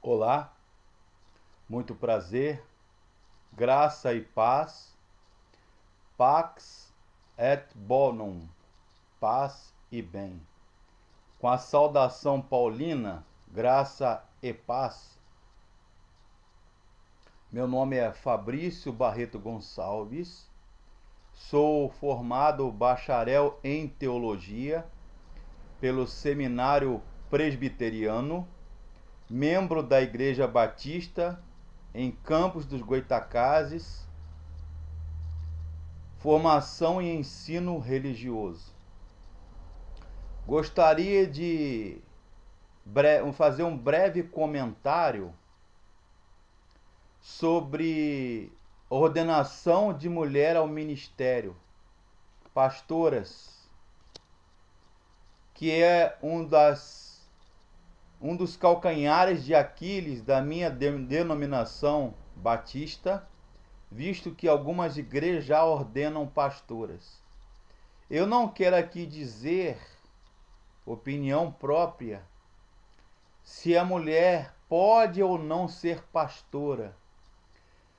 Olá, muito prazer, graça e paz, pax et bonum, paz e bem. Com a saudação paulina, graça e paz. Meu nome é Fabrício Barreto Gonçalves, sou formado bacharel em teologia pelo Seminário Presbiteriano, membro da Igreja Batista em Campos dos Goitacazes, formação e ensino religioso. Gostaria de fazer um breve comentário sobre ordenação de mulher ao ministério, pastoras, que é um dos calcanhares de Aquiles da minha denominação batista, visto que algumas igrejas já ordenam pastoras. Eu não quero aqui dizer, opinião própria, se a mulher pode ou não ser pastora,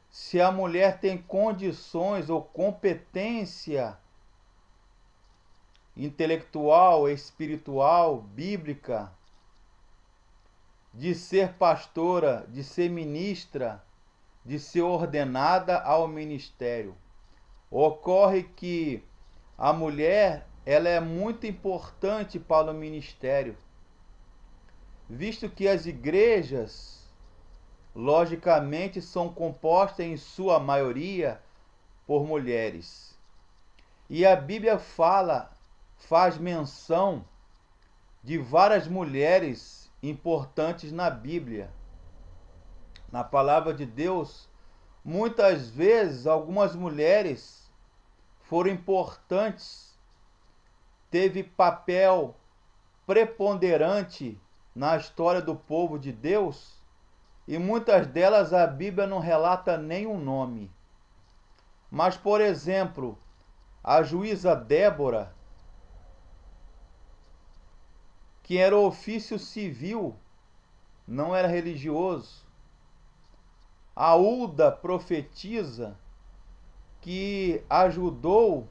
se a mulher tem condições ou competência intelectual, espiritual, bíblica, de ser pastora, de ser ministra, de ser ordenada ao ministério. Ocorre que a mulher, ela é muito importante para o ministério, visto que as igrejas, logicamente, são compostas em sua maioria por mulheres. E a Bíblia faz menção de várias mulheres importantes na Bíblia. Na palavra de Deus, muitas vezes algumas mulheres foram importantes, teve papel preponderante na história do povo de Deus, e muitas delas a Bíblia não relata nenhum nome. Mas, por exemplo, a juíza Débora, que era ofício civil, não era religioso. A Hulda, profetisa, que ajudou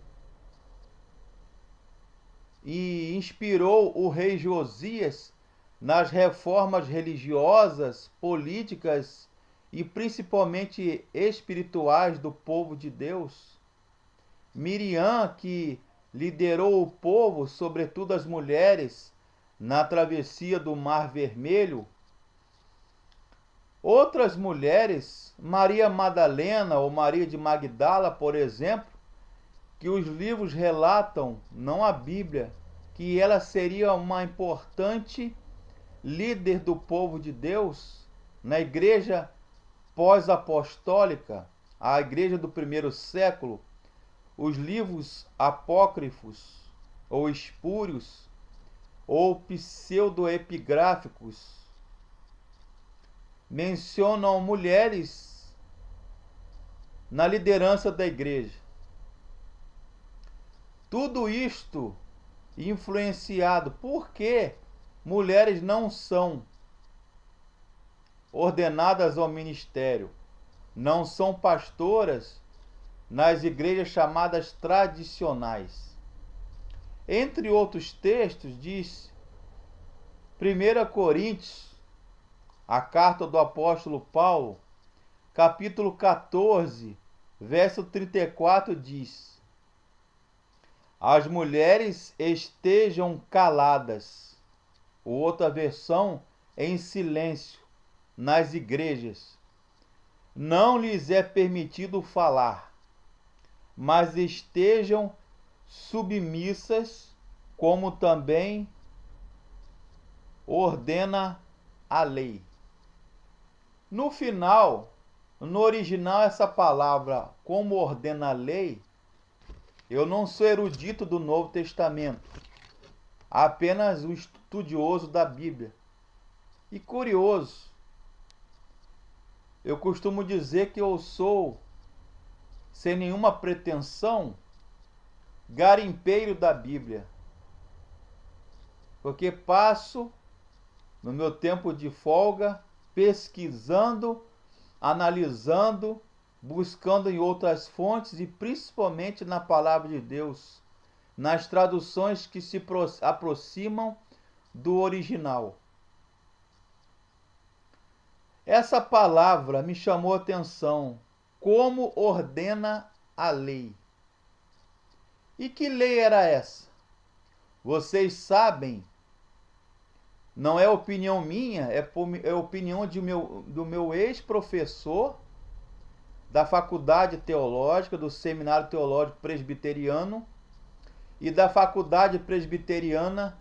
e inspirou o rei Josias nas reformas religiosas, políticas e principalmente espirituais do povo de Deus. Miriam, que liderou o povo, sobretudo as mulheres, na travessia do Mar Vermelho. Outras mulheres, Maria Madalena ou Maria de Magdala, por exemplo, que os livros relatam, não a Bíblia, que ela seria uma importante líder do povo de Deus na igreja pós-apostólica, a igreja do primeiro século. Os livros apócrifos ou espúrios ou pseudoepigráficos mencionam mulheres na liderança da igreja. Tudo isto influenciado porque mulheres não são ordenadas ao ministério, não são pastoras nas igrejas chamadas tradicionais. Entre outros textos, diz 1 Coríntios, a carta do apóstolo Paulo, capítulo 14, verso 34, diz: as mulheres estejam caladas. Outra versão, em silêncio, nas igrejas. Não lhes é permitido falar, mas estejam submissas, como também ordena a lei. No final, no original, essa palavra, como ordena a lei, eu não sou erudito do Novo Testamento, apenas um estudioso da Bíblia. E curioso, eu costumo dizer que eu sou, sem nenhuma pretensão, garimpeiro da Bíblia, porque passo, no meu tempo de folga, pesquisando, analisando, buscando em outras fontes e principalmente na palavra de Deus, nas traduções que se aproximam do original. Essa palavra me chamou a atenção, como ordena a lei. E que lei era essa? Vocês sabem, não é opinião minha, é opinião do meu ex-professor da Faculdade Teológica, do Seminário Teológico Presbiteriano e da Faculdade Presbiteriana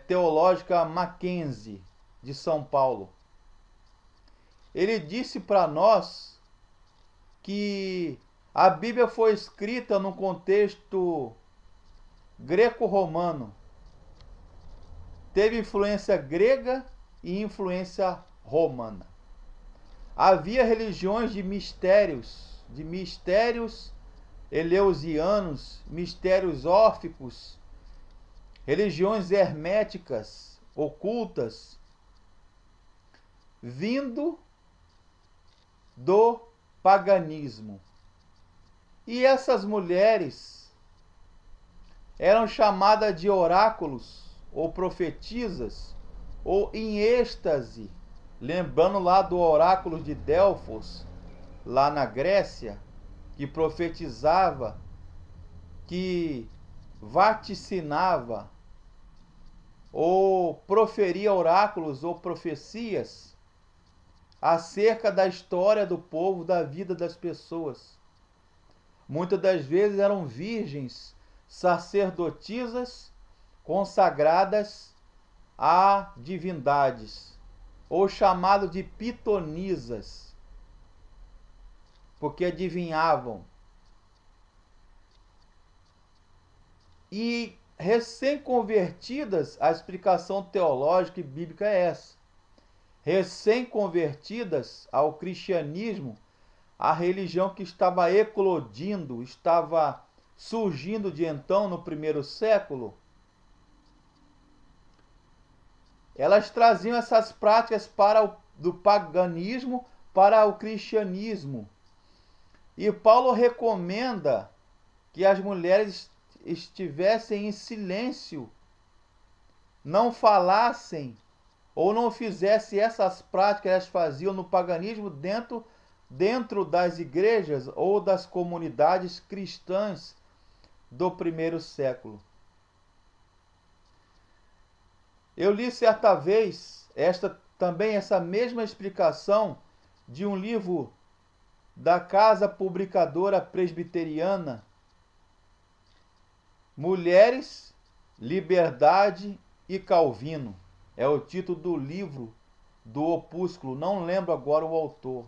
Teológica Mackenzie, de São Paulo. Ele disse para nós que a Bíblia foi escrita num contexto greco-romano. Teve influência grega e influência romana. Havia religiões de mistérios eleusianos, mistérios órficos, religiões herméticas, ocultas, vindo do paganismo. E essas mulheres eram chamadas de oráculos ou profetisas, ou em êxtase, lembrando lá do oráculo de Delfos, lá na Grécia, que profetizava, que vaticinava, ou proferia oráculos ou profecias acerca da história do povo, da vida das pessoas. Muitas das vezes eram virgens, sacerdotisas, consagradas a divindades, ou chamado de pitonisas, porque adivinhavam. E recém-convertidas, a explicação teológica e bíblica é essa. Recém-convertidas ao cristianismo, a religião que estava eclodindo, estava surgindo de então no primeiro século, elas traziam essas práticas do paganismo para o cristianismo. E Paulo recomenda que as mulheres estivessem em silêncio, não falassem ou não fizessem essas práticas que elas faziam no paganismo dentro das igrejas ou das comunidades cristãs do primeiro século. Eu li certa vez essa mesma explicação de um livro da Casa Publicadora Presbiteriana, Mulheres, Liberdade e Calvino. É o título do livro, do opúsculo, não lembro agora o autor.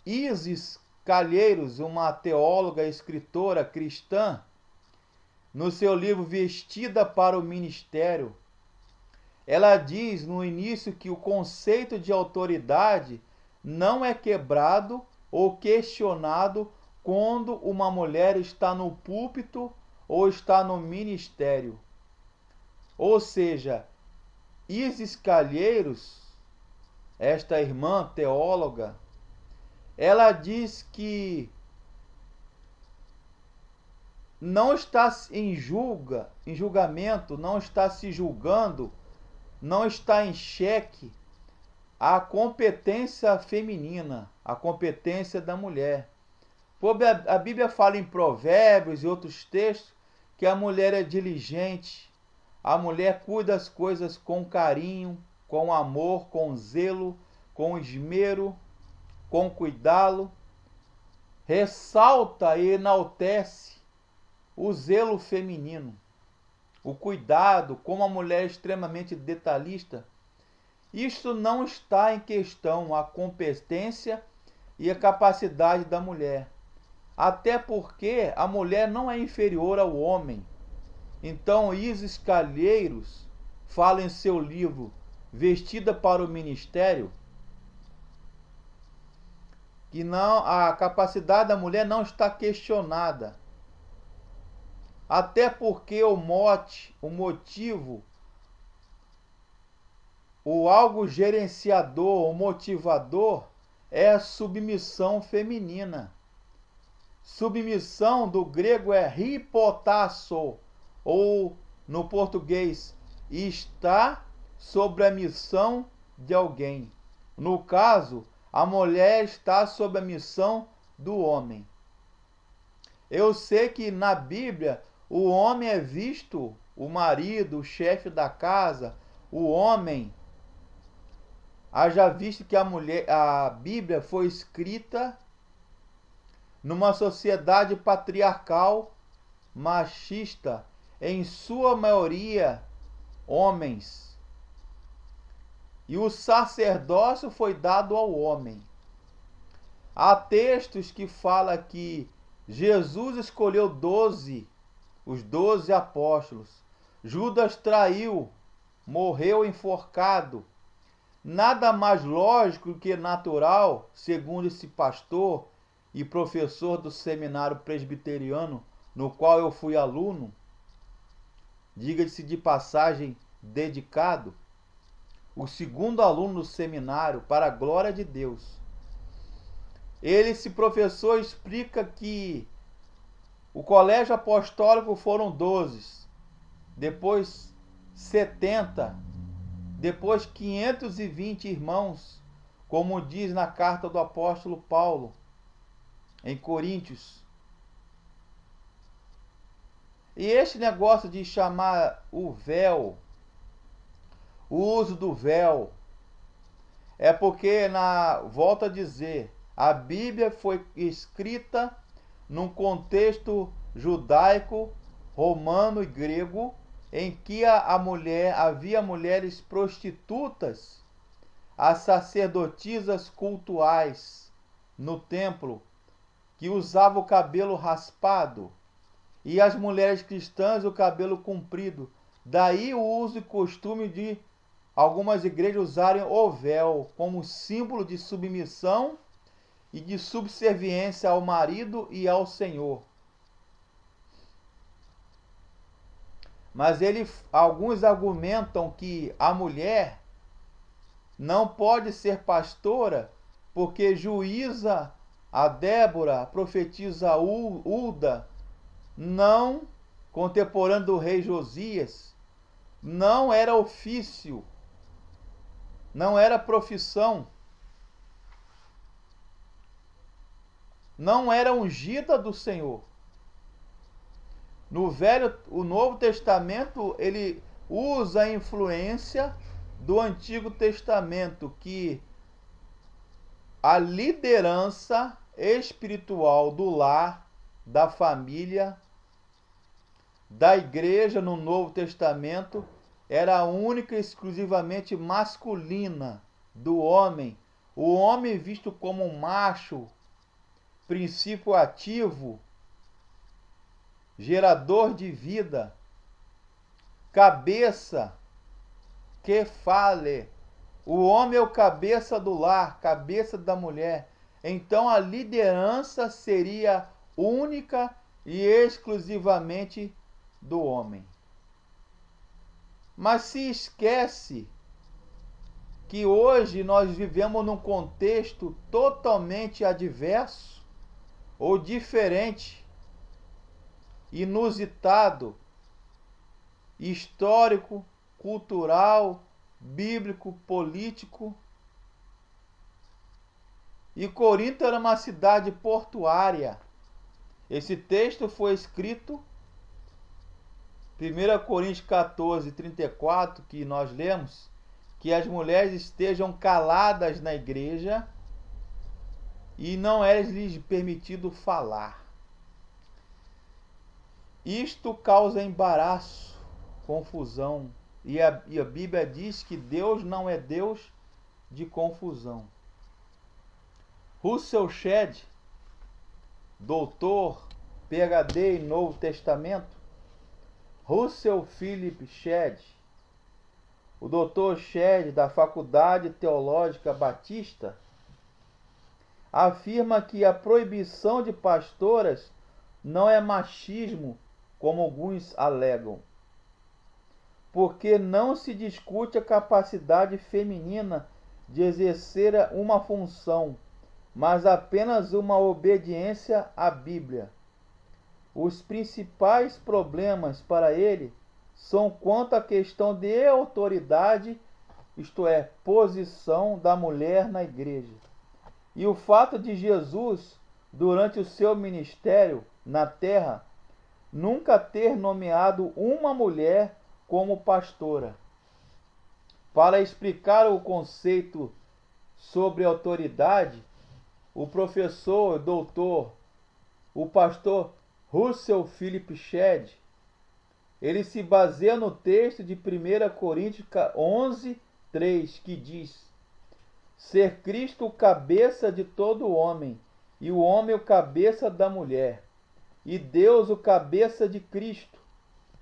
Isis Calheiros, uma teóloga e escritora cristã, no seu livro Vestida para o Ministério, ela diz no início que o conceito de autoridade não é quebrado ou questionado quando uma mulher está no púlpito ou está no ministério. Ou seja, Isis Calheiros, esta irmã teóloga, ela diz que não está em julgamento, não está se julgando, não está em xeque a competência feminina, a competência da mulher. A Bíblia fala em Provérbios e outros textos que a mulher é diligente, a mulher cuida das coisas com carinho, com amor, com zelo, com esmero, com cuidado, ressalta e enaltece o zelo feminino, o cuidado, como a mulher é extremamente detalhista. Isto não está em questão a competência e a capacidade da mulher, até porque a mulher não é inferior ao homem. Então, Isis Calheiros fala em seu livro Vestida para o Ministério que a capacidade da mulher não está questionada. Até porque o motivo o algo gerenciador, o motivador, é a submissão feminina. Submissão do grego é hipotasso, ou no português, está sob a missão de alguém. No caso, a mulher está sob a missão do homem. Eu sei que na Bíblia o homem é visto, o marido, o chefe da casa, o homem. Haja visto que a Bíblia foi escrita numa sociedade patriarcal, machista, em sua maioria homens. E o sacerdócio foi dado ao homem. Há textos que falam que Jesus escolheu 12, os 12 apóstolos. Judas traiu, morreu enforcado. Nada mais lógico que natural, segundo esse pastor e professor do seminário presbiteriano, no qual eu fui aluno, diga-se de passagem, dedicado, o segundo aluno do seminário, para a glória de Deus. Esse professor explica que o colégio apostólico foram 12, depois 70, depois 520 irmãos, como diz na carta do apóstolo Paulo, em Coríntios. E este negócio de chamar o véu, o uso do véu, é porque, volto a dizer, a Bíblia foi escrita num contexto judaico, romano e grego, em que havia mulheres prostitutas, as sacerdotisas cultuais no templo, que usavam o cabelo raspado, e as mulheres cristãs o cabelo comprido. Daí o uso e costume de algumas igrejas usarem o véu como símbolo de submissão e de subserviência ao marido e ao Senhor. Mas alguns argumentam que a mulher não pode ser pastora porque juíza a Débora, a profetisa Hulda, não, contemporânea do rei Josias, não era ofício, não era profissão, não era ungida do Senhor. O Novo Testamento, ele usa a influência do Antigo Testamento, que a liderança espiritual do lar, da família, da igreja no Novo Testamento era única e exclusivamente masculina, do homem. O homem visto como um macho, princípio ativo, gerador de vida, cabeça, que fale. O homem é o cabeça do lar, cabeça da mulher. Então a liderança seria única e exclusivamente do homem. Mas se esquece que hoje nós vivemos num contexto totalmente adverso ou diferente, inusitado, histórico, cultural, bíblico, político. E Corinto era uma cidade portuária. Esse texto foi escrito 1 Coríntios 14, 34, que nós lemos, que as mulheres estejam caladas na igreja e não é lhes permitido falar. Isto causa embaraço, confusão. E a Bíblia diz que Deus não é Deus de confusão. Russell Shedd, doutor, PhD em Novo Testamento, Russell Philip Shedd, o doutor Shedd da Faculdade Teológica Batista, afirma que a proibição de pastoras não é machismo, como alguns alegam. porque não se discute a capacidade feminina de exercer uma função, mas apenas uma obediência à Bíblia. Os principais problemas para ele são quanto à questão de autoridade, isto é, posição da mulher na igreja. E o fato de Jesus, durante o seu ministério na terra, nunca ter nomeado uma mulher como pastora. Para explicar o conceito sobre autoridade, o professor, doutor, o pastor Russell Philip Shedd, ele se baseia no texto de 1 Coríntios 11, 3, que diz: ser Cristo o cabeça de todo homem, e o homem o cabeça da mulher, e Deus o cabeça de Cristo,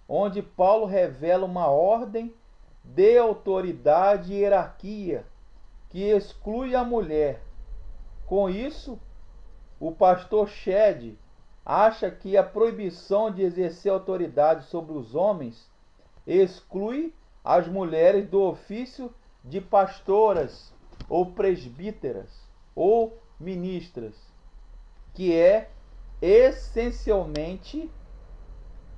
onde Paulo revela uma ordem de autoridade e hierarquia que exclui a mulher. Com isso, o pastor Shedd acha que a proibição de exercer autoridade sobre os homens exclui as mulheres do ofício de pastoras ou presbíteras ou ministras, que é essencialmente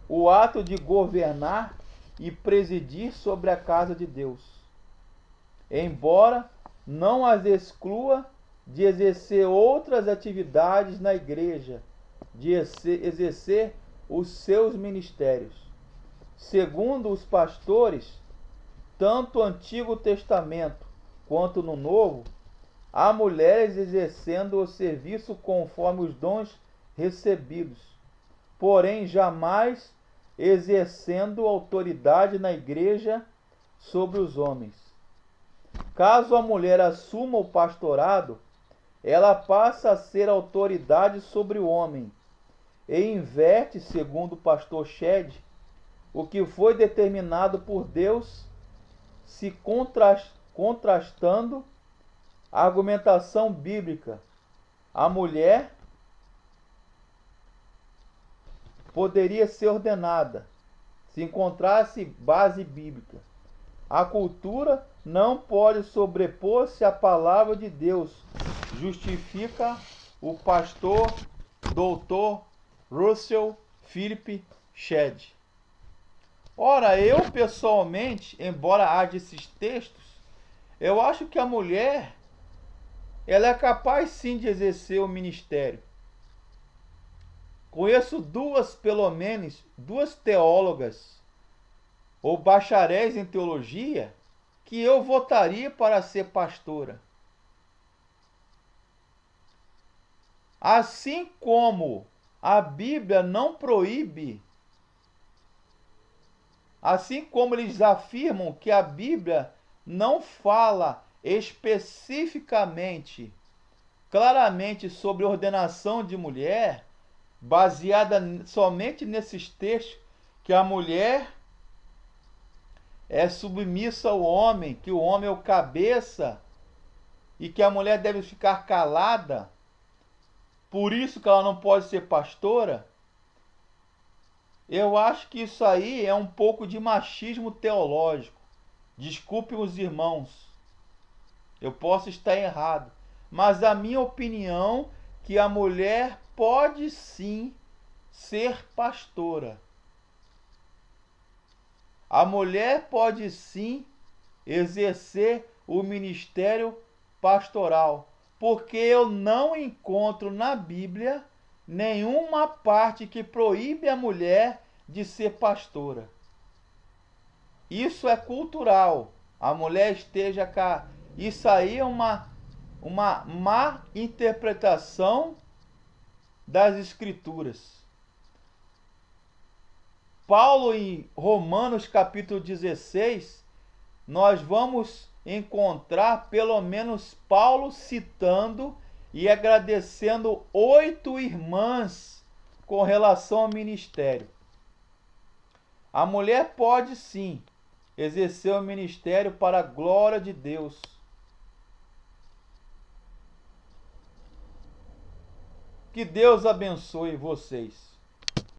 o ato de governar e presidir sobre a casa de Deus, embora não as exclua de exercer outras atividades na igreja, de exercer os seus ministérios. Segundo os pastores, tanto no Antigo Testamento quanto no Novo, há mulheres exercendo o serviço conforme os dons recebidos, porém jamais exercendo autoridade na igreja sobre os homens. Caso a mulher assuma o pastorado, ela passa a ser autoridade sobre o homem e inverte, segundo o pastor Shedd, o que foi determinado por Deus, se contrastando a argumentação bíblica. A mulher poderia ser ordenada se encontrasse base bíblica. A cultura não pode sobrepor-se à palavra de Deus, justifica o pastor doutor Russell Philip Shedd. Ora, eu pessoalmente, embora haja esses textos, eu acho que a mulher ela é capaz sim de exercer o ministério. Conheço pelo menos duas teólogas ou bacharéis em teologia que eu votaria para ser pastora. Assim como a Bíblia não proíbe, assim como eles afirmam que a Bíblia não fala especificamente, claramente sobre ordenação de mulher, baseada somente nesses textos, que a mulher é submissa ao homem, que o homem é o cabeça e que a mulher deve ficar calada, por isso que ela não pode ser pastora. Eu acho que isso aí é um pouco de machismo teológico. Desculpem os irmãos, eu posso estar errado, mas a minha opinião é que a mulher pode sim ser pastora. A mulher pode sim exercer o ministério pastoral, porque eu não encontro na Bíblia nenhuma parte que proíbe a mulher de ser pastora. Isso é cultural. A mulher esteja cá. Isso aí é uma má interpretação das Escrituras. Paulo, em Romanos capítulo 16, nós vamos encontrar pelo menos Paulo citando e agradecendo 8 irmãs com relação ao ministério. A mulher pode sim exercer o ministério para a glória de Deus. Que Deus abençoe vocês.